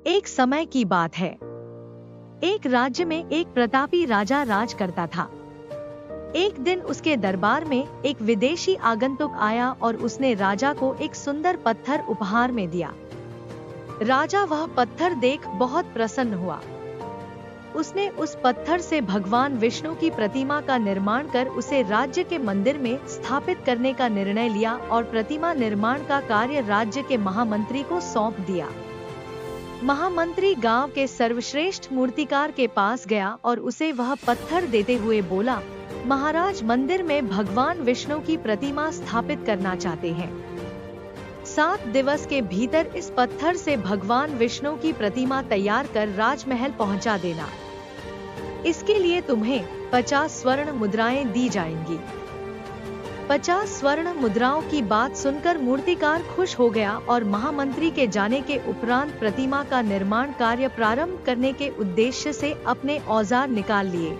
एक समय की बात है। एक राज्य में एक प्रतापी राजा राज करता था। एक दिन उसके दरबार में एक विदेशी आगंतुक आया और उसने राजा को एक सुंदर पत्थर उपहार में दिया। राजा वह पत्थर देख बहुत प्रसन्न हुआ। उसने उस पत्थर से भगवान विष्णु की प्रतिमा का निर्माण कर उसे राज्य के मंदिर में स्थापित करने का निर्णय लिया और प्रतिमा निर्माण का कार्य राज्य के महामंत्री को सौंप दिया। महामंत्री गांव के सर्वश्रेष्ठ मूर्तिकार के पास गया और उसे वह पत्थर देते हुए बोला, महाराज मंदिर में भगवान विष्णु की प्रतिमा स्थापित करना चाहते हैं। 7 दिवस के भीतर इस पत्थर से भगवान विष्णु की प्रतिमा तैयार कर राजमहल पहुंचा देना। इसके लिए तुम्हें 50 स्वर्ण मुद्राएं दी जाएंगी। 50 स्वर्ण मुद्राओं की बात सुनकर मूर्तिकार खुश हो गया और महामंत्री के जाने के उपरांत प्रतिमा का निर्माण कार्य प्रारंभ करने के उद्देश्य से अपने औजार निकाल लिए।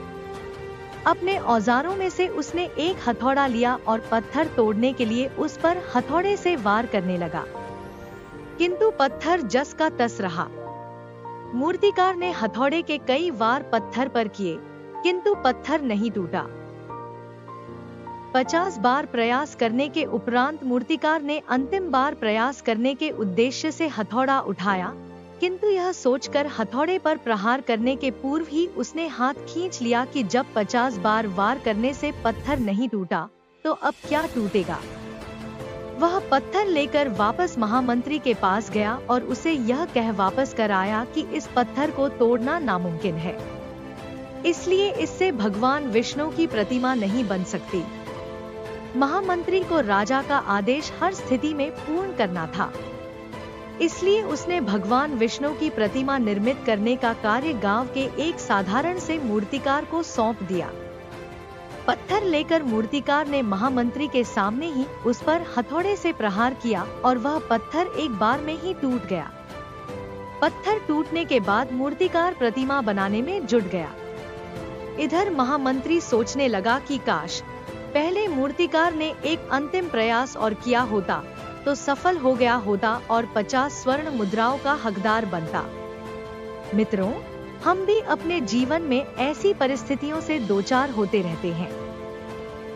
अपने औजारों में से उसने एक हथौड़ा लिया और पत्थर तोड़ने के लिए उस पर हथौड़े से वार करने लगा, किंतु पत्थर जस का तस रहा। मूर्तिकार ने हथौड़े के कई वार पत्थर पर किए, किंतु पत्थर नहीं टूटा। 50 बार प्रयास करने के उपरांत मूर्तिकार ने अंतिम बार प्रयास करने के उद्देश्य से हथौड़ा उठाया, किंतु यह सोचकर हथौड़े पर प्रहार करने के पूर्व ही उसने हाथ खींच लिया कि जब 50 बार वार करने से पत्थर नहीं टूटा, तो अब क्या टूटेगा। वह पत्थर लेकर वापस महामंत्री के पास गया और उसे यह कह वापस कर आया कि इस पत्थर को तोड़ना नामुमकिन है, इसलिए इससे भगवान विष्णु की प्रतिमा नहीं बन सकती। महामंत्री को राजा का आदेश हर स्थिति में पूर्ण करना था, इसलिए उसने भगवान विष्णु की प्रतिमा निर्मित करने का कार्य गांव के एक साधारण से मूर्तिकार को सौंप दिया। पत्थर लेकर मूर्तिकार ने महामंत्री के सामने ही उस पर हथौड़े से प्रहार किया और वह पत्थर एक बार में ही टूट गया। पत्थर टूटने के बाद मूर्तिकार प्रतिमा बनाने में जुट गया। इधर महामंत्री सोचने लगा कि काश पहले मूर्तिकार ने एक अंतिम प्रयास और किया होता तो सफल हो गया होता और 50 स्वर्ण मुद्राओं का हकदार बनता। मित्रों, हम भी अपने जीवन में ऐसी परिस्थितियों से दो चार होते रहते हैं।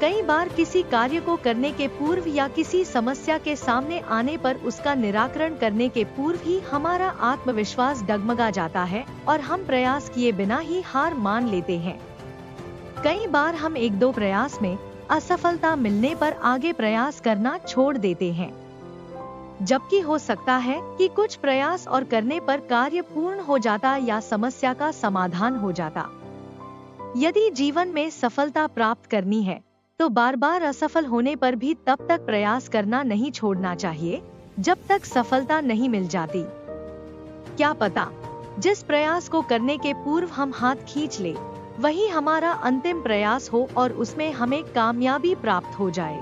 कई बार किसी कार्य को करने के पूर्व या किसी समस्या के सामने आने पर उसका निराकरण करने के पूर्व ही हमारा आत्मविश्वास डगमगा जाता है और हम प्रयास किए बिना ही हार मान लेते हैं। कई बार हम 1-2 प्रयास में असफलता मिलने पर आगे प्रयास करना छोड़ देते हैं, जबकि हो सकता है कि कुछ प्रयास और करने पर कार्य पूर्ण हो जाता या समस्या का समाधान हो जाता। यदि जीवन में सफलता प्राप्त करनी है तो बार बार असफल होने पर भी तब तक प्रयास करना नहीं छोड़ना चाहिए जब तक सफलता नहीं मिल जाती। क्या पता जिस प्रयास को करने के पूर्व हम हाथ खींच ले वही हमारा अंतिम प्रयास हो और उसमें हमें कामयाबी प्राप्त हो जाए।